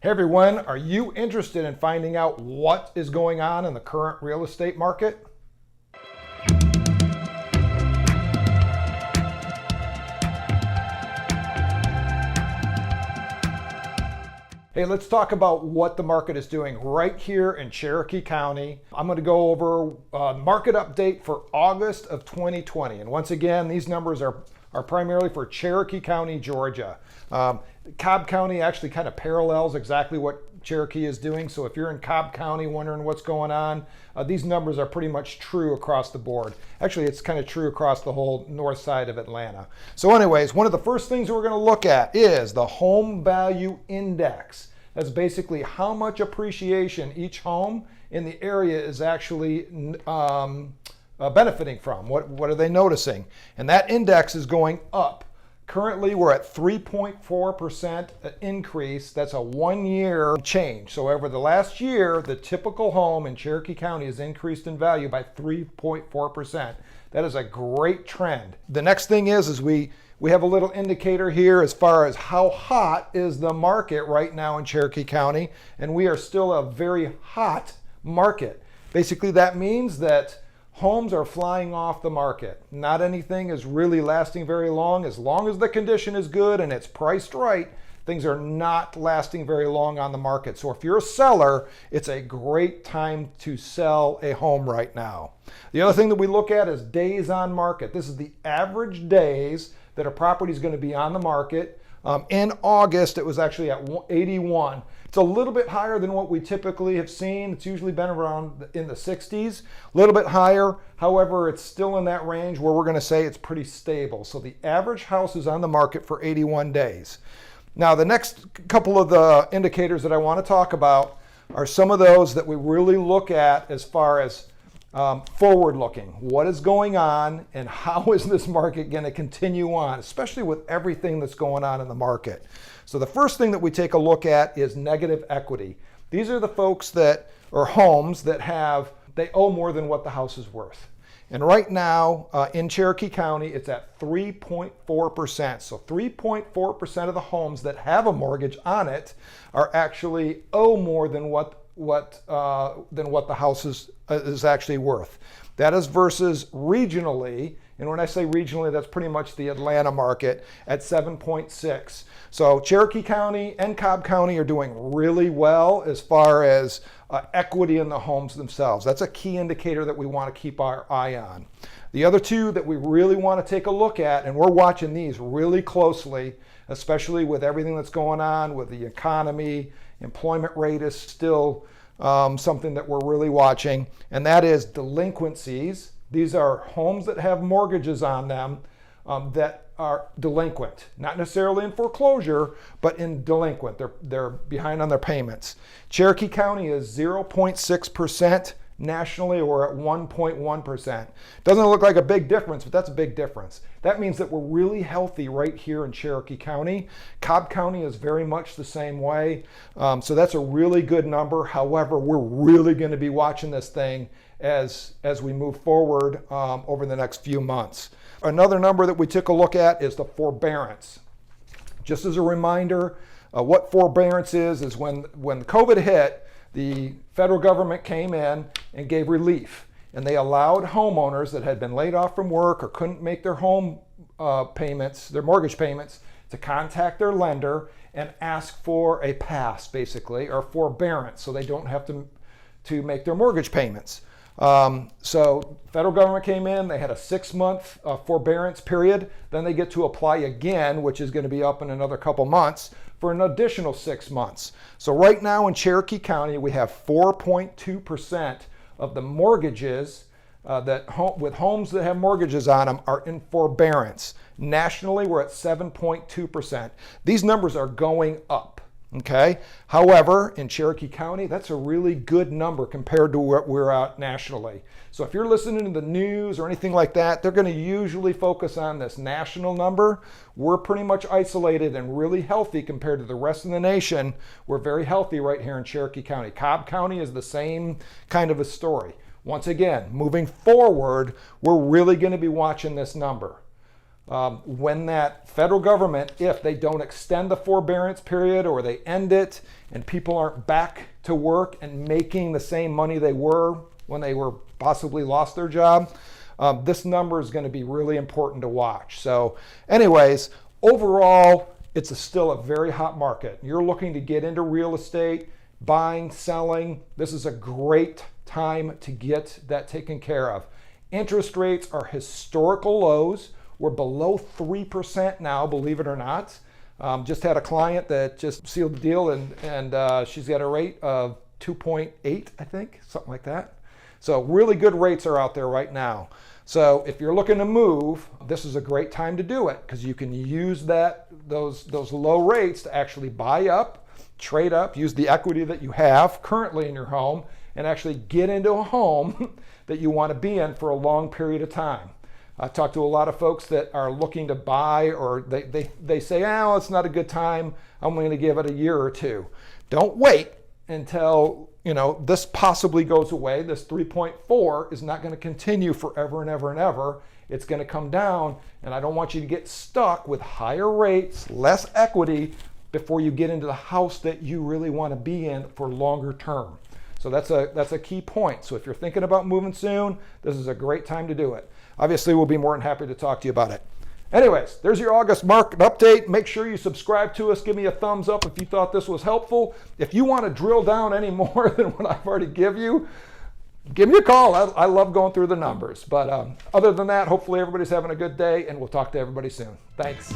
Hey everyone, are you interested in finding out what is going on in the current real estate market? Hey, let's talk about what the market is doing right here in Cherokee County. I'm going to go over a market update for August of 2020. And once again, these numbers are primarily for Cherokee County, Georgia. Cobb County actually kind of parallels exactly what Cherokee is doing. So if you're in Cobb County wondering what's going on, these numbers are pretty much true across the board. Actually, it's kind of true across the whole north side of Atlanta. So anyways, one of the first things we're going to look at is the home value index. That's basically how much appreciation each home in the area is actually benefiting from. What are they noticing? And that index is going up. Currently, we're at 3.4% increase. That's a 1-year change. So over the last year, the typical home in Cherokee County has increased in value by 3.4%. That is a great trend. The next thing is we have a little indicator here as far as how hot is the market right now in Cherokee County, and we are still a very hot market. Basically, that means that homes are flying off the market. Not anything is really lasting very long. As long as the condition is good and it's priced right, things are not lasting very long on the market. So if you're a seller, it's a great time to sell a home right now. The other thing that we look at is days on market. This is the average days that a property is going to be on the market. In August, it was actually at 81. It's a little bit higher than what we typically have seen. It's usually been around in the 60s, a little bit higher. However, it's still in that range where we're going to say it's pretty stable. So the average house is on the market for 81 days. Now, the next couple of the indicators that I want to talk about are some of those that we really look at as far as forward looking. What is going on and how is this market going to continue on, especially with everything that's going on in the market? So the first thing that we take a look at is negative equity. These are the folks that, or homes that they owe more than what the house is worth. And right now in Cherokee County, it's at 3.4%. So 3.4% of the homes that have a mortgage on it are actually owe more than what the house is actually worth. That is versus regionally, and when I say regionally, that's pretty much the Atlanta market at 7.6. So Cherokee County and Cobb County are doing really well as far as equity in the homes themselves. That's a key indicator that we want to keep our eye on. The other two that we really want to take a look at, and we're watching these really closely, especially with everything that's going on with the economy. Employment rate is still something that we're really watching, and that is delinquencies. These are homes that have mortgages on them that are delinquent, not necessarily in foreclosure, but in delinquent. They're behind on their payments. Cherokee County is 0.6%. Nationally, we're at 1.1%. Doesn't look like a big difference, but that's a big difference. That means that we're really healthy right here in Cherokee County. Cobb County is very much the same way. So that's a really good number. However, we're really going to be watching this thing as we move forward over the next few months. Another number that we took a look at is the forbearance. Just as a reminder, what forbearance is when COVID hit, the federal government came in and gave relief, and they allowed homeowners that had been laid off from work or couldn't make their home payments, their mortgage payments, to contact their lender and ask for a pass, basically, or forbearance, so they don't have to make their mortgage payments. So federal government came in, they had a 6-month forbearance period, then they get to apply again, which is going to be up in another couple months, for an additional 6 months. So right now in Cherokee County, we have 4.2% of the mortgages with homes that have mortgages on them are in forbearance. Nationally, we're at 7.2%. These numbers are going up. Okay. However, in Cherokee County, that's a really good number compared to what we're at nationally. So if you're listening to the news or anything like that, they're going to usually focus on this national number. We're pretty much isolated and really healthy compared to the rest of the nation. We're very healthy right here in Cherokee County. Cobb County is the same kind of a story. Once again, moving forward, we're really going to be watching this number. when that federal government, if they don't extend the forbearance period or they end it and people aren't back to work and making the same money they were when they were possibly lost their job, this number is going to be really important to watch. So anyways, overall, it's still a very hot market. You're looking to get into real estate, buying, selling. This is a great time to get that taken care of. Interest rates are historical lows. We're below 3% now, believe it or not. Just had a client that just sealed the deal and she's got a rate of 2.8, I think, something like that. So really good rates are out there right now. So if you're looking to move, this is a great time to do it because you can use those low rates to actually buy up, trade up, use the equity that you have currently in your home and actually get into a home that you want to be in for a long period of time. I talk to a lot of folks that are looking to buy, or they say, oh, it's not a good time. I'm going to give it a year or two. Don't wait until this possibly goes away. This 3.4 is not going to continue forever and ever and ever. It's going to come down, and I don't want you to get stuck with higher rates, less equity before you get into the house that you really want to be in for longer term. So that's a key point. So if you're thinking about moving soon, this is a great time to do it. Obviously, we'll be more than happy to talk to you about it. Anyways, there's your August market update. Make sure you subscribe to us. Give me a thumbs up if you thought this was helpful. If you want to drill down any more than what I've already given you, give me a call. I love going through the numbers. But other than that, hopefully everybody's having a good day, and we'll talk to everybody soon. Thanks.